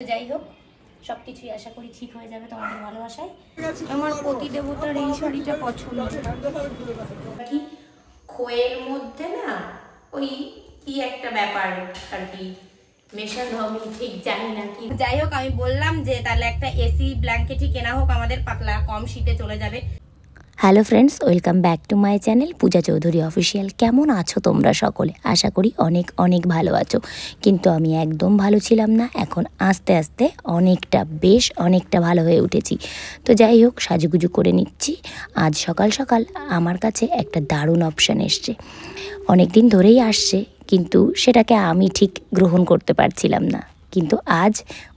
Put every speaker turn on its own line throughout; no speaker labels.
যাই হোক সবকিছুই আশা করি ঠিক হয়ে যাবে তোমাদের ভালোবাসায়। আমার পতি দেবতার এই শাড়িটা পছন্দ। কি খোয়ের মধ্যে না ওই কি একটা ব্যাপার আর কি মেশানো হবে, ঠিক জানি না কি। যাই হোক আমি বললাম যে তাহলে একটা এসি ব্ল্যাঙ্কেটই কেনা হোক, আমাদের পাতলা কম শীতে চলে যাবে।
Hello friends, welcome back to my channel Puja Chowdhury official. কেমন আছো তোমরা সকলে? আশা করি অনেক অনেক ভালো আছো, কিন্তু আমি একদম ভালো ছিলাম না। এখন আস্তে আস্তে বেশ অনেকটা ভালো হয়ে উঠেছি। তো যাই হোক সাজুগুজু করে নিচ্ছি। আজ সকাল সকাল আমার কাছে একটা দারুণ অপশান এসছে, অনেক দিন ধরেই আসছে, কিন্তু সেটাকে আমি ঠিক গ্রহণ করতে পারছিলাম না, কিন্তু আজ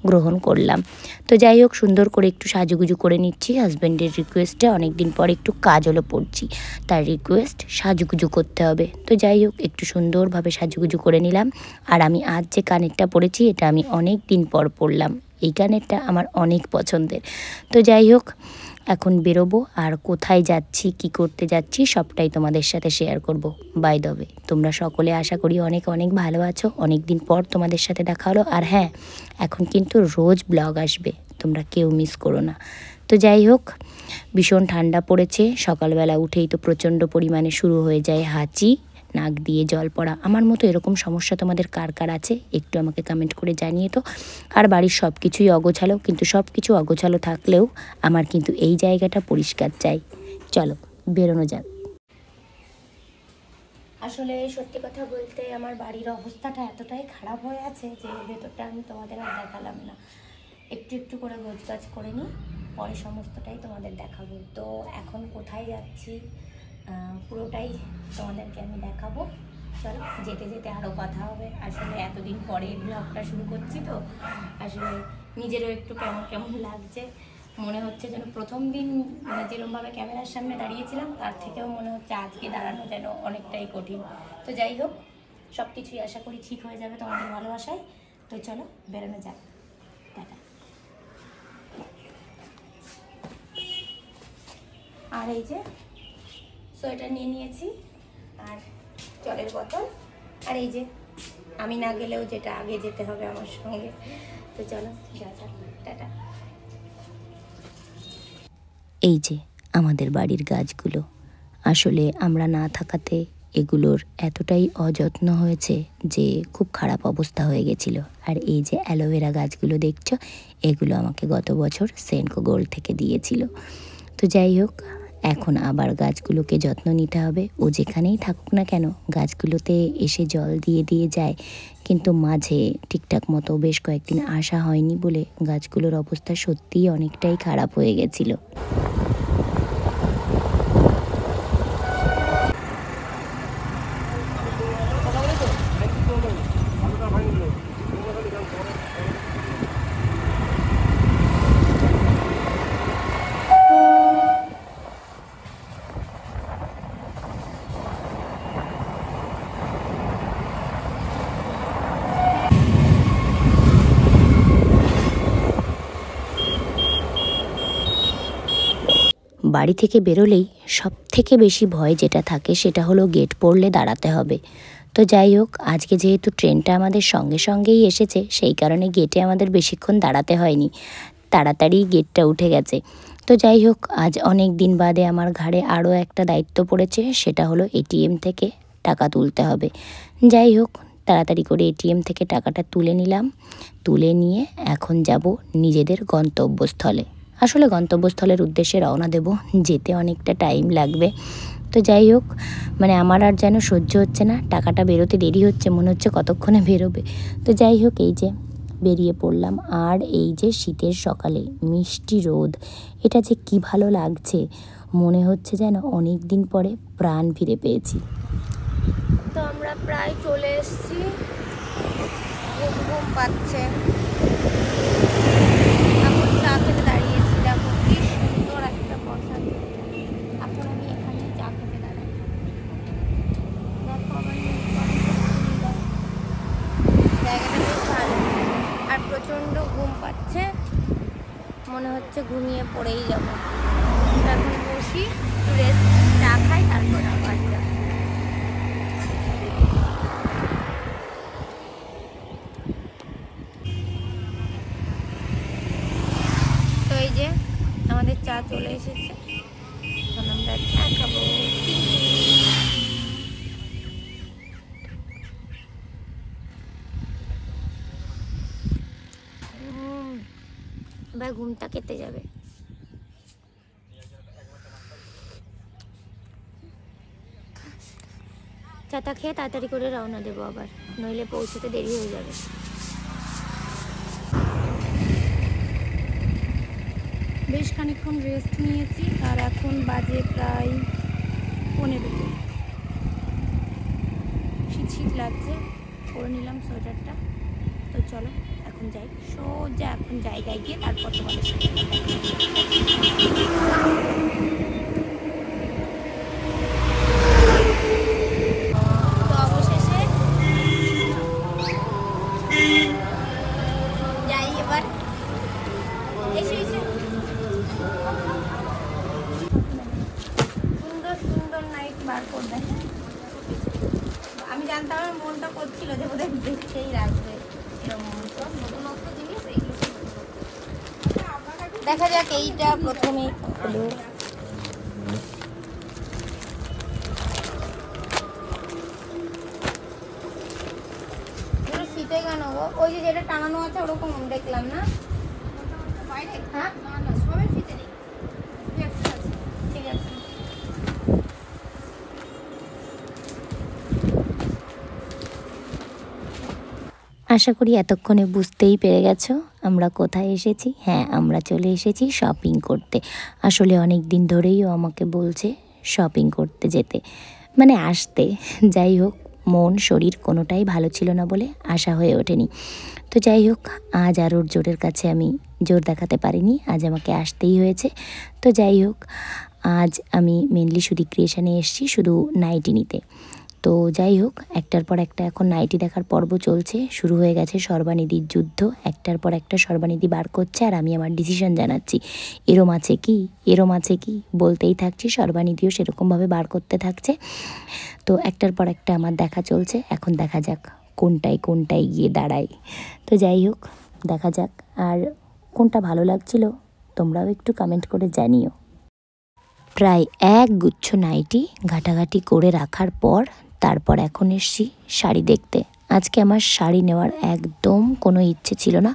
গ্রহণ করলাম। তো যাই হোক সুন্দর করে একটু সাজুগুজু করে নিচ্ছি হাজব্যান্ডের রিকোয়েস্টে। অনেক দিন পর একটু কাজলও পড়ছি, তার রিকোয়েস্ট সাজুগুজু করতে হবে। তো যাই হোক একটু সুন্দরভাবে সাজুগুজু করে নিলাম। আর আমি আজ যে কানেরটা পরেছি এটা আমি অনেক দিন পর পরলাম। এই কানেরটা আমার অনেক পছন্দের। তো যাই হোক এখন বেরোবো, আর কোথায় যাচ্ছি কি করতে যাচ্ছি সবটাই তোমাদের সাথে শেয়ার করব। বাই দ্য ওয়ে তোমরা সকলে আশা করি অনেক অনেক ভালো আছো। অনেক দিন পর তোমাদের সাথে দেখা হলো। আর হ্যাঁ, এখন কিন্তু রোজ ব্লগ আসবে, তোমরা কেউ মিস করো না। তো যাই হোক ভীষণ ঠান্ডা পড়েছে, সকালবেলা উঠেই তো প্রচণ্ড পরিমাণে শুরু হয়ে যায় হাঁচি, নাক দিয়ে জল পড়া। আমার মতো এরকম সমস্যা তোমাদের কার কার আছে একটু আমাকে কমেন্ট করে জানিয়ে তো। আর বাড়ির সব কিছুই অগোছালো, কিন্তু সব কিছু অগোছালো থাকলেও আমার কিন্তু এই জায়গাটা পরিষ্কার চাই। চলো বেরোনো যাক।
আসলে সত্যি কথা বলতে আমার বাড়ির অবস্থাটা এতটাই খারাপ হয়ে আছে যে ভেতরটা আমি তোমাদের আর দেখালাম না। একটু একটু করে গোছগাছ করে নিই, পরে সমস্তটাই তোমাদের দেখাবো। তো এখন কোথায় যাচ্ছি পুরোটাই তোমাদেরকে আমি দেখাবো। চলো যেতে যেতে আরও কথা হবে। আসলে এতদিন পরে ব্লগটা শুরু করছি, তো আসলে নিজেরও একটু কেমন কেমন লাগছে। মনে হচ্ছে যেন প্রথম দিন যেরকমভাবে ক্যামেরার সামনে দাঁড়িয়েছিলাম তার থেকেও মনে হচ্ছে আজকে দাঁড়ানো যেন অনেকটাই কঠিন। তো যাই হোক সব কিছুই আশা করি ঠিক হয়ে যাবে তোমাদের ভালোবাসায়। তো চলো বেরোনো যাক। টাটা। আর এই যে সোয়েটার নিয়ে নিয়েছি, আর জলের বোতল, আর এই যে আমি না গেলেও যেটা আগে যেতে হবে আমার সঙ্গে। তো চলো যা যাক। টাটা।
এই যে আমাদের বাড়ির গাছগুলো, আসলে আমরা না থাকাতে এগুলোর এতটাই অযত্ন হয়েছে যে খুব খারাপ অবস্থা হয়ে গেছিল। আর এই যে অ্যালোভেরা গাছগুলো দেখছো, এগুলো আমাকে গত বছর সেনকো গোল্ড থেকে দিয়েছিল। তো যাই হোক এখন আবার গাছগুলোকে যত্ন নিতে হবে। ও যেখানেই থাকুক না কেন গাছগুলোতে এসে জল দিয়ে দিয়ে যায়, কিন্তু মাঝে ঠিকঠাক মতো বেশ কয়েকদিন আসা হয়নি বলে গাছগুলোর অবস্থা সত্যিই অনেকটাই খারাপ হয়ে গেছিলো। বাড়ি থেকে বেরোলেই সব থেকে বেশি ভয় যেটা থাকে সেটা হলো গেট পড়লে দাঁড়াতে হবে। তো যাই হোক আজকে যেহেতু ট্রেনটা আমাদের সঙ্গে সঙ্গেই এসেছে, সেই কারণে গেটে আমাদের বেশিক্ষণ দাঁড়াতে হয়নি, তাড়াতাড়ি গেটটা উঠে গেছে। তো যাই হোক আজ অনেক দিন বাদে আমার ঘাড়ে আরও একটা দায়িত্ব পড়েছে, সেটা হলো এটিএম থেকে টাকা তুলতে হবে। যাই হোক তাড়াতাড়ি করে এটিএম থেকে টাকাটা তুলে নিলাম। তুলে নিয়ে এখন যাব নিজেদের গন্তব্যস্থলে। আসলে গন্তব্যস্থলের উদ্দেশ্যে রওনা দেব, যেতে অনেকটা টাইম লাগবে। তো যাই হোক আমার আর যেন সহ্য হচ্ছে না, টাকাটা বেরোতে দেরি হচ্ছে, মনে হচ্ছে কতক্ষণে বেরোবে। তো যাই হোক এই যে বেরিয়ে পড়লাম। আর এই যে শীতের সকালে মিষ্টি রোদ, এটা যে কি ভালো লাগছে, মনে হচ্ছে যেন অনেক দিন পরে প্রাণ ফিরে পেয়েছি।
তো আমরা প্রায় চলে এসেছি, ঘুম ঘুম পাচ্ছে। এখন চা খেতে দাঁড়িয়েছি, দেখো কি সুন্দর একটা বসা। এখন আমি এখানে চা খেতে দাঁড়াই। দেখো আমার জায়গাটা বেশ ভালো, আর প্রচণ্ড ঘুম পাচ্ছে, মনে হচ্ছে ঘুমিয়ে পড়েই যাবো। এখন বসি একটু রেস্ট, চা খাই, তারপর আবার যাবো। যে আমাদের চা চলে এসেছে, এখন আমরা চা খাবো। এবার ঘুমটা কেটে যাবে। চাটা খেয়ে তাড়াতাড়ি করে রওনা দেবো, আবার নইলে পৌঁছতে দেরি হয়ে যাবে। বেশ খানিকক্ষণ রেস্ট নিয়েছি আর এখন বাজে প্রায় 15। শীত শীত লাগছে, পরে নিলাম সোয়েটারটা। তো চলো এখন যাই, সোজা এখন জায়গায় গিয়ে তারপর তোমাদের সাথে তো অবশেষে যাই এবার। এসে সুন্দর সুন্দর নাইট বার করবে। আমি জানতাম, আমার মনটা করছিল যে ওদের দেখতেই রাখবে এরকম নতুনত্ব জিনিস। এইগুলো দেখা যাক, এইটা প্রথমে হলো। শীতে কেন গো? ওই যে যেটা টানানো আছে ওরকম দেখলাম না বাইরে। হ্যাঁ সবের শীতে নেই, ঠিক আছে।
আশা করি এতক্ষণে বুঝতেই পেরে গেছো আমরা কোথায় এসেছি। হ্যাঁ, আমরা চলে এসেছি শপিং করতে। আসলে অনেক দিন ধরেই ও আমাকে বলছে শপিং করতে যেতে, মানে আসতে। যাই হোক, মন শরীর কোনোটাই ভালো ছিল না বলে আসা হয়ে ওঠেনি। তো যাই হোক, আজ আর ওর জোরের কাছে আমি জোর দেখাতে পারিনি, আজ আমাকে আসতেই হয়েছে। তো যাই হোক, আজ আমি মেনলি শুধু ক্রিয়েশনে এসেছি শুধু নাইটি নিতে। তো যাই হোক, একটার পর একটা এখন নাইটি দেখার পর্ব চলছে। শুরু হয়ে গেছে সর্বানিধির যুদ্ধ, একটার পর একটা সর্বানিধি বার করছে আর আমি আমার ডিসিশন জানাচ্ছি। এরম আছে কি, এরম আছে কি বলতেই থাকছি, সর্বানিধিও সেরকমভাবে বার করতে থাকছে। তো একটার পর একটা আমার দেখা চলছে, এখন দেখা যাক কোনটায় গিয়ে দাঁড়ায়। তো যাই হোক, দেখা যাক। আর কোনটা ভালো লাগছিল তোমরাও একটু কমেন্ট করে জানিও। প্রায় এক গুচ্ছ নাইটি ঘাটাঘাটি করে রাখার পর তারপর এখন এসছি শাড়ি দেখতে। আজকে আমার শাড়ি নেওয়ার একদম কোনো ইচ্ছে ছিল না,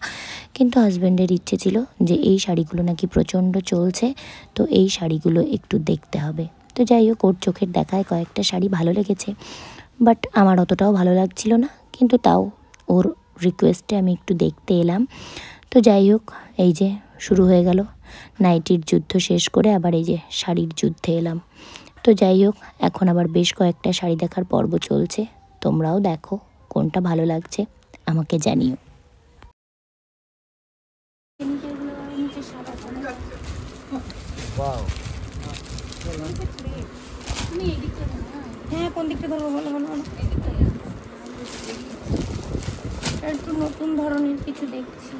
কিন্তু হাজব্যান্ডের ইচ্ছে ছিল যে এই শাড়িগুলো নাকি প্রচণ্ড চলছে, তো এই শাড়িগুলো একটু দেখতে হবে। তো যাই হোক, ওর চোখের দেখায় কয়েকটা শাড়ি ভালো লেগেছে, বাট আমার অতটাও ভালো লাগছিল না, কিন্তু তাও ওর রিকোয়েস্টে আমি একটু দেখতে এলাম। তো যাই হোক, এই যে শুরু হয়ে গেল নাইটির যুদ্ধ। শেষ করে আবার এই যে শাড়ির যুদ্ধে এলাম। তো যাই হোক, এখন আবার বেশ কয়েকটা শাড়ি দেখার পর্ব চলছে। তোমরাও দেখো কোনটা ভালো লাগছে আমাকে জানিও।
হ্যাঁ, কোন দিকটা ধরবো বলো বলো বলো। একটু নতুন ধরনের কিছু দেখছি।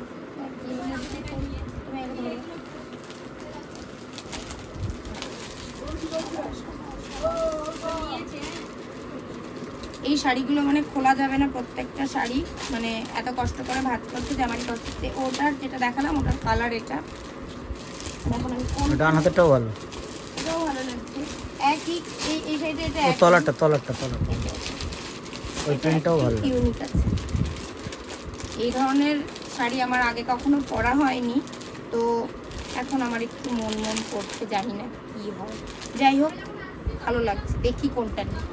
এই শাড়িগুলো মানে খোলা যাবে না, প্রত্যেকটা শাড়ি মানে এত কষ্ট করে ভাঁজ করছে, জামাই করছে। ওটার যেটা দেখালাম ওটার কালার এটা। দেখো আমি কোন
ডান হাতেরটাও ভালো,
এটাও ভালো লাগছে। একই এই সাইডে এটা
তলাটা ওই প্রিন্টটাও ভালো,
ইউনিক আছে। এই ধরনের শাড়ি আমার আগে কখনো পরা হয়নি, তো এখন আমার একটু মন করছে, জানি না কি হয়। যাই হোক, ভালো লাগছে, দেখি কোনটা নিই।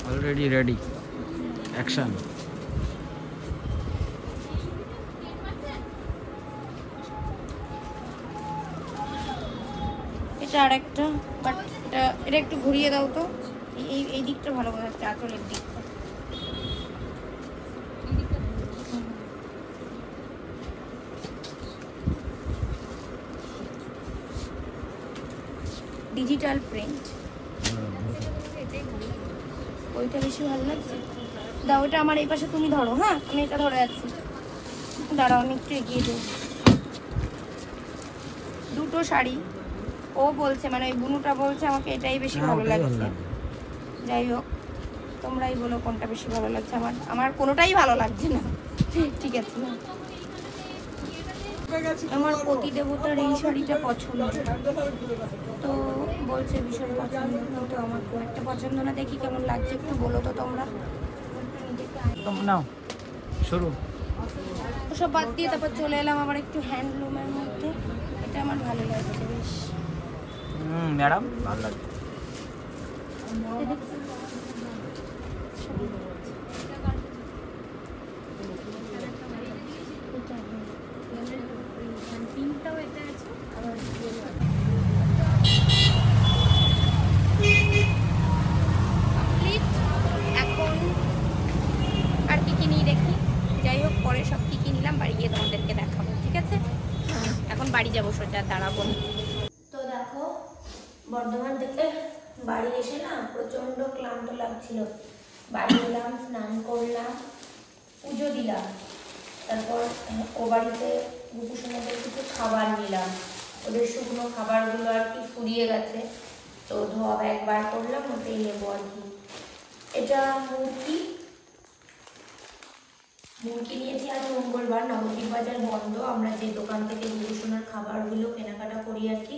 Already ready, action.
এটা আরেকটা, বাট এটা একটু ঘুরিয়ে দাও তো। এই দিকটা ভালো বোঝা যাচ্ছে, আঁচলের দিকটা। ডিজিটাল প্রিন্ট, ওইটা বেশি ভালো লাগছে। দাও ওটা আমার এই পাশে, তুমি ধরো। হ্যাঁ, আমি এটা ধরে আছি, দাঁড়াও আমি একটু এগিয়ে দেবো। দুটো শাড়ি ও বলছে, মানে ওই বুনুটা বলছে আমাকে এটাই বেশি ভালো লাগছে। যাই হোক, তোমরাই বলো কোনটা বেশি ভালো লাগছে। আমার কোনোটাই ভালো লাগছে না। ঠিক আছে। আমার পতি দেবতার এই শাড়িটা পছন্দ, তো বলছে ভীষণ পছন্দ, কিন্তু আমার খুব একটা পছন্দ না। দেখি কেমন লাগছে একটু বলো তো তোমরা।
নাও শুরু।
ওসব বাদ দিয়ে তারপর চলে এলাম আবার একটু হ্যান্ডলুমের মধ্যে। এটা আমার ভালো লাগছে বেশ।
ম্যাডাম ভালো লাগছে।
এখন আর কি নিয়ে দেখি, যাই হোক পরে সব কি নিলাম বাড়ি গিয়ে তোমাদেরকে দেখাবো, ঠিক আছে? এখন বাড়ি যাবো, সোজা দাঁড়াবো। তো দেখো, বর্ধমান থেকে বাড়ি এসে না প্রচন্ড ক্লান্ত লাগছিল। বাড়ি এলাম, স্নান করলাম, পুজো দিলাম, তারপর ও বাড়িতে গোপুসোনাদের কিছু খাবার নিলাম। ওদের শুকনো খাবারগুলো আর কি ফুরিয়ে গেছে, তো ধোয়া ব্যাগ বার করলাম, ওটাই নেবো আর কি। এটা মুরগি নিয়েছি। আজ মঙ্গলবার, নবদ্বীপ বাজার বন্ধ। আমরা যে দোকান থেকে গোপুসোনার খাবারগুলো কেনাকাটা করি আর কি,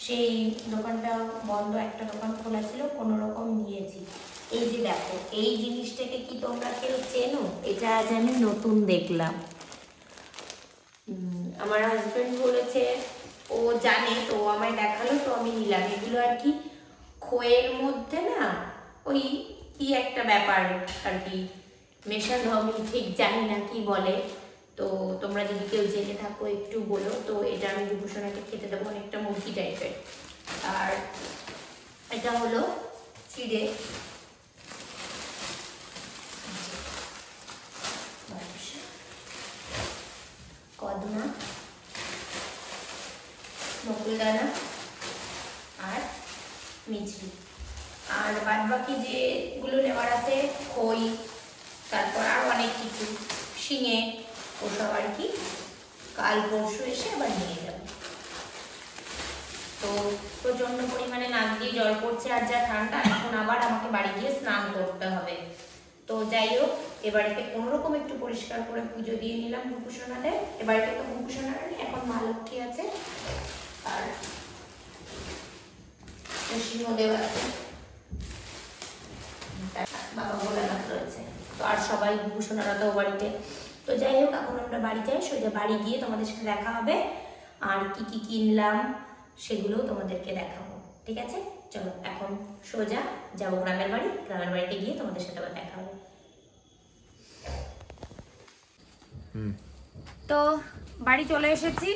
সেই দোকানটা বন্ধ, একটা দোকান খোলা ছিল, কোনো রকম নিয়েছি। এই যে দেখো, এই জিনিসটাকে কি তোমরা কেউ চেনো? এটা আজ আমি নতুন দেখলাম। আমার হাজবেন্ড বলেছে ও জানে, তো আমায় দেখালো, তো আমি নিলাম। এগুলো আর কি খোয়ের মধ্যে না ওই কি একটা ব্যাপার আর কি মেশানো, আমি ঠিক জানি না কি বলে। তো তোমরা যদি কেউ জেনে থাকো একটু বলো। তো এটা আমি গোপুসোনাকে খেতে দেবো, অনেকটা মুরগি টাইপের। আর এটা হলো চিড়ে, কদমা, নকুলদানা আর মিছরি। আর বাদ বাকি যেগুলো নেওয়ার আছে, খই, তারপর আর অনেক কিছু, শিঙে, ওসব আর কি কাল পরশু এসে আবার নিয়ে যাবে। তো প্রচন্ড পরিমাণে নাক দিয়ে জল পড়ছে, আর যা ঠান্ডা, এখন আবার আমাকে বাড়ি গিয়ে স্নান করতে হবে। তো যাই হোক, এবারেতে কোনোরকম একটু পরিষ্কার করে পুজো দিয়ে নিলাম গোপুসোনাদের। এবারেতে তো গোপুসোনার নেই, এখন মা লক্ষ্মী আছে আর সিংহদেব আছে, বাবা ভোলানাথ রয়েছে। তো আর সবাই গোপুসোনারা তো বাড়িতে। তো যাই হোক, এখন আমরা বাড়ি যাই, সোজা বাড়ি গিয়ে তোমাদের সাথে দেখা হবে। আর কি কি কিনলাম সেগুলো তোমাদেরকে দেখাবো, ঠিক আছে? চলো এখন সোজা যাবো গ্রামের বাড়ি। গ্রামের বাড়িতে গিয়ে তোমাদের সাথে আবার দেখা হবে। তো বাড়ি চলে এসেছি,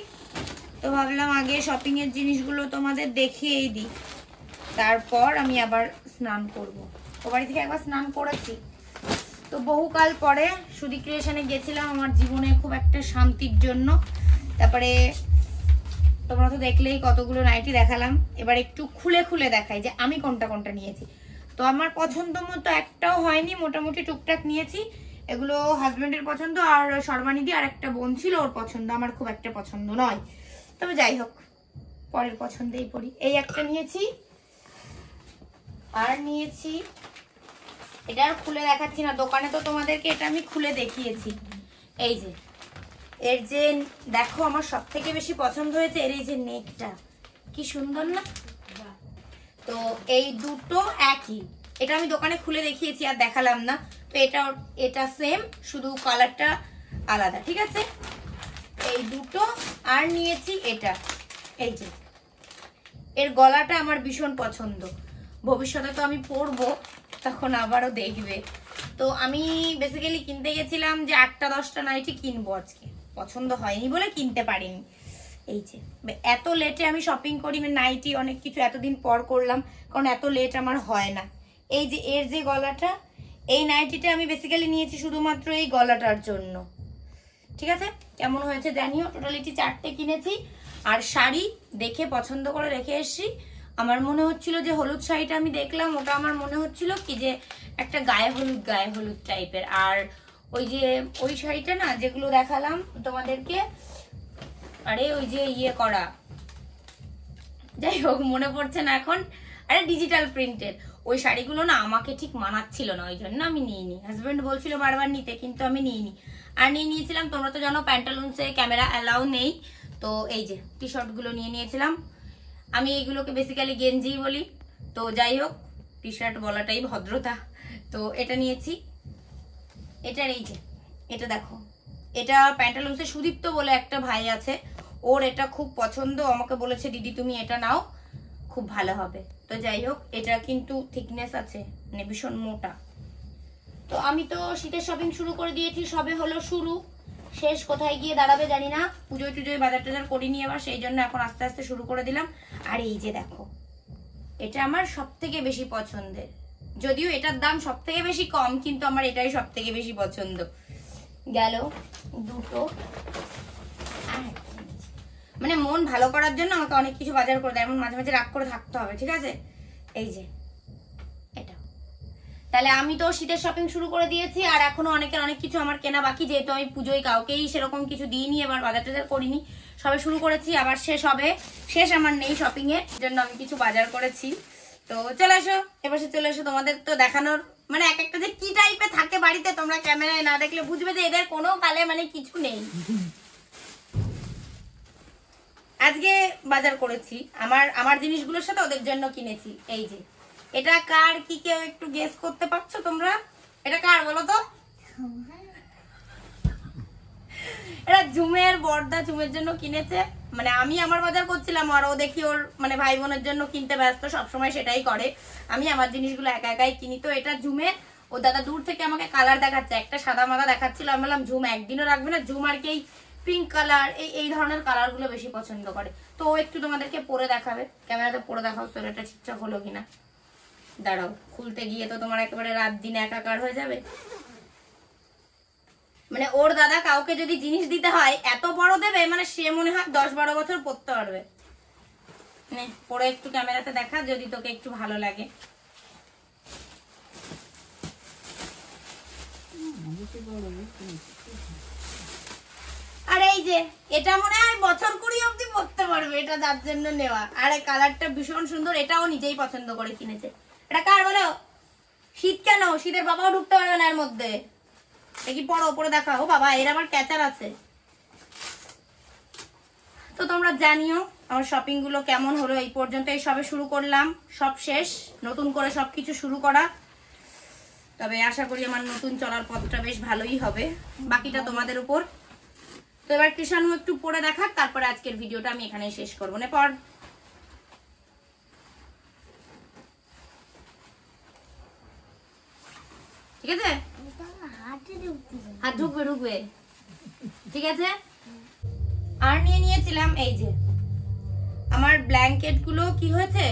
তো ভাবলাম আগে শপিং এর জিনিসগুলো তোমাদের দেখিয়েই দিই, তারপর আমি আবার স্নান করব। ও বাড়ি থেকে একবার স্নান করেছি, তো বহুকাল পরে সুধি ক্রিয়েশনে গেছিলাম আমার জীবনে খুব একটা শান্তির জন্য। তারপরে তোমরা তো দেখলেই কতগুলো নাইটি দেখালাম, এবার একটু খুলে খুলে দেখাই যে আমি কোনটা কোনটা নিয়েছি। তো আমার পছন্দ মতো একটাও হয়নি, মোটামুটি টুকটাক নিয়েছি। এগুলো হাজবেন্ডের পছন্দ, আর সর্বানিধি আর একটা বোন ছিল ওর পছন্দ, আমার খুব একটা পছন্দ নয়। তবে যাই হোক, পরের পছন্দেই পড়ি। এই একটা নিয়েছি, আর নিয়েছি এটা, আর খুলে দেখাচ্ছি না, দোকানে তো তোমাদেরকে এটা আমি খুলে দেখিয়েছি। এই যে এর যে দেখো, আমার সব থেকে বেশি পছন্দ হয়েছে এর এই যে নেকটা, কি সুন্দর না? তো এই দুটো একই, এটা আমি দোকানে খুলে দেখিয়েছি আর দেখালাম না। তো এটা সেম, শুধু কালারটা আলাদা, ঠিক আছে? এই দুটো। আর নিয়েছি এটা, এই যে এর গলাটা আমার ভীষণ পছন্দ, ভবিষ্যতে তো আমি পরবো, তখন আবারও দেখবে। তো আমি বেসিক্যালি কিনতে গেছিলাম যে 8-10টা নাইটি কিনবো আজকে, পছন্দ হয়নি বলে কিনতে পারিনি। এই যে এত লেটে আমি শপিং করি, নাইটি অনেক কিছু এতদিন পর করলাম, কারণ এত লেট আমার হয় না। এই যে এর যে গলাটা, এই নাইটিটা আমি বেসিক্যালি নিয়েছি শুধুমাত্র এই গলাটার জন্য, ঠিক আছে? কেমন হয়েছে জানিও। টোটালিটি 4টে কিনেছি, আর শাড়ি দেখে পছন্দ করে রেখে এসেছি। আমার মনে হচ্ছিল যে হলুদ শাড়িটা আমি দেখলাম, ওটা আমার মনে হচ্ছিল কি যে একটা গায়ে হলুদ টাইপের। আর ওই যে ওই শাড়িটা না যেগুলো দেখালাম তোমাদেরকে, আরে ওই যে ইয়ে করা, যাই হোক মনে পড়ছে না এখন, আরে ডিজিটাল প্রিন্টের, ওই শাড়িগুলো না আমাকে ঠিক মানাচ্ছিল না, ওই জন্য আমি নিইনি। হাজবেন্ড বলছিল বারবার নিতে, কিন্তু আমি নিইনি। আর নিয়েছিলাম, তোমরা তো জানো প্যান্টালুন্সে ক্যামেরা অ্যালাউ নেই, তো এই যে টি শার্টগুলো নিয়েছিলাম। আমি এইগুলোকে বেসিক্যালি গেঞ্জি বলি, তো যাই হোক টি শার্ট বলাটাই ভদ্রতা। তো এটা নিয়েছি, এটার এই যে এটা দেখো, এটা প্যান্টালুন্সে সুদীপ্ত বলে একটা ভাই আছে, ওর এটা খুব পছন্দ, আমাকে বলেছে দিদি তুমি এটা নাও, খুব ভালো হবে। তো যাই হোক, এটা কিন্তু থিকনেস আছে, মানে ভীষণ মোটা। তো আমি তো শীতের শপিং শুরু করে দিয়েছি, সবে হলো শুরু, শেষ কোথায় গিয়ে দাঁড়াবে জানি না। পুজোয় টুজোয় বাজার টাজার করিনি এবার, সেই জন্য এখন আস্তে আস্তে শুরু করে দিলাম। আর এই যে দেখো, এটা আমার সব থেকে বেশি পছন্দের, যদিও এটার দাম সব থেকে বেশি কম, কিন্তু আমার এটাই সব থেকে বেশি পছন্দ। গেল দুটো। মানে মন ভালো করার জন্য আমাকে অনেক কিছু বাজার করে দেয়, এমন মাঝে মাঝে রাগ করে থাকতে হবে, ঠিক আছে? এই যে এটা, তাহলে আমি তো শীতের শপিং শুরু করে দিয়েছি, আর এখনো অনেকের অনেক কিছু আমার কেনা বাকি, যেহেতু আমি পুজোয় কাউকেই সেরকম কিছু দিইনি, এবার বাজার টাজার করিনি, সবে শুরু করেছি, আবার শেষ হবে। শেষ আমার নেই শপিং এর জন্য, আমি কিছু বাজার করেছি। তো চলে এসো, এপাশে চলে এসো, তোমাদের তো দেখানোর মানে এক একটা যে কি টাইপের থাকে বাড়িতে, তোমরা ক্যামেরায় না দেখলে বুঝবে যে এদের কোনো কালে মানে কিছু নেই। আজকে বাজার করেছি, আমার জিনিসগুলোর সাথে ওদের জন্য কিনেছি। এই যে এটা কার, কি কেউ একটু গেস করতে পারছো তোমরা? এটা কার বলো তো? এটা ঝুমের বর্দা, ঝুমের জন্য কিনেছে। মানে আমি আমার বাজার করছিলাম, আর ও দেখি ওর মানে ভাই বোনের জন্য কিনতে ব্যস্ত, সবসময় সেটাই করে। আমি আমার জিনিসগুলো একা একাই কিনি। তো এটা ঝুমের, ও দাদা দূর থেকে আমাকে কালার দেখাচ্ছে, একটা সাদা মাদা দেখাচ্ছিল, আমি বললাম ঝুম একদিনও রাখবে না, ঝুম আর কি পিঙ্ক কালার, এই ধরনের কালার গুলো বেশি পছন্দ করে। তো ও একটু তোমাদেরকে পরে দেখাবে, ক্যামেরাতে পরে দেখাও সোয়েটারটা ঠিকঠাক হলো কিনা। দাঁড়াও, খুলতে গিয়ে তো তোমার একেবারে রাত দিন একাকার হয়ে যাবে। মানে ওর দাদা কাউকে যদি জিনিস দিতে হয় এত বড় দেবে, মানে সে মনে হয় 10-12 বছর পরতে পারবে। মানে পরে একটু ক্যামেরাতে দেখা, যদি তোকে একটু ভালো লাগে। আর এই যে এটা মনে হয় বছর 20 অবধি পরতে পারবে, এটা যার জন্য নেওয়া। আর এই কালারটা ভীষণ সুন্দর, এটাও নিজেই পছন্দ করে কিনেছে। এটা কার বলো? শীত কেন, শীতের বাবাও ঢুকতে পারবে না এর মধ্যে। দেখি পরো, পরে দেখা। ও বাবা, এর আবার ক্যাচার আছে। তো তোমরা জানিও আমার শপিং গুলো কেমন হলো। এই পর্যন্ত এই সবে শুরু করলাম, সব শেষ, নতুন করে সবকিছু শুরু করা। তবে আশা করি আমার নতুন চলার পথটা বেশ ভালোই হবে, বাকিটা তোমাদের উপর। তো এবার কৃষাণু একটু পরে দেখাক, তারপরে আজকের ভিডিওটা আমি এখানেই শেষ করবো। না পর ঠিক আছে, হাত ঢুকবে, ঠিক আছে। আর নিয়েছিলাম এই যে আমার ব্ল্যাঙ্কেট গুলো, কি হয়েছে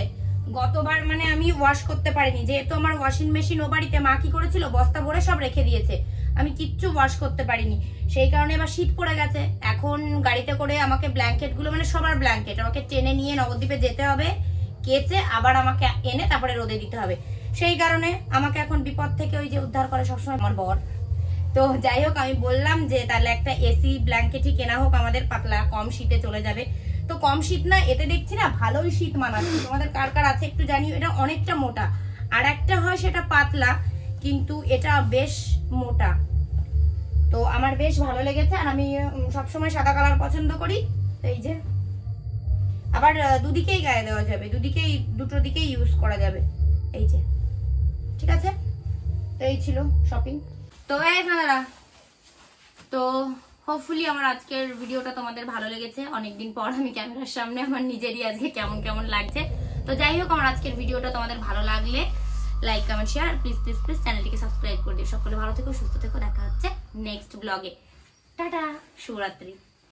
গতবার মানে আমি ওয়াশ করতে পারিনি, যেহেতু আমার ওয়াশিং মেশিন ও বাড়িতে, মা কি করেছিল বস্তা ভরে সব রেখে দিয়েছে, আমি কিচ্ছু ওয়াশ করতে পারিনি, সেই কারণে এবার শীত পড়ে গেছে। এখন গাড়িতে করে আমাকে ব্ল্যাঙ্কেট গুলো, মানে সবার ব্ল্যাঙ্কেট আমাকে টেনে নিয়ে নবদ্বীপে যেতে হবে, কেচে আবার আমাকে এনে তারপরে রোদে দিতে হবে। সেই কারণে আমাকে এখন বিপদ থেকে ওই যে উদ্ধার করে সবসময় আমার বর। তো যাই হোক, আমি বললাম যে তাহলে একটা এসি ব্ল্যাঙ্কেটই কেনা হোক আমাদের, পাতলা, কম শীতে চলে যাবে। তো কম শীত না, এতে দেখছি না ভালোই শীত মানাচ্ছে। তোমাদের কার কার আছে একটু জানিও। এটা অনেকটা মোটা, আর একটা হয় সেটা পাতলা, কিন্তু এটা বেশ মোটা। তো আমার বেশ ভালো লেগেছে, আর আমি সবসময় সাদা কালার পছন্দ করি। তো এই যে আবার দুদিকেই গায়ে দেওয়া যাবে, দুটো দিকেই ইউজ করা যাবে। এই যে ঠিক আছে। তো এই ছিল শপিং। তো দাদা, তো হোপফুলি আমার আজকের ভিডিওটা তোমাদের ভালো লেগেছে। অনেকদিন পর আমি ক্যামেরার সামনে, আমার নিজেরই আজকে কেমন কেমন লাগছে। তো যাই হোক, আমার আজকের ভিডিওটা তোমাদের ভালো লাগলে like, comment, share, please please please চ্যানেলটিকে সাবস্ক্রাইব করে দিও। সকলে ভালো থেকো, সুস্থ থেকো, দেখা হচ্ছে নেক্সট ব্লগে। টাটা, শুভরাত্রি।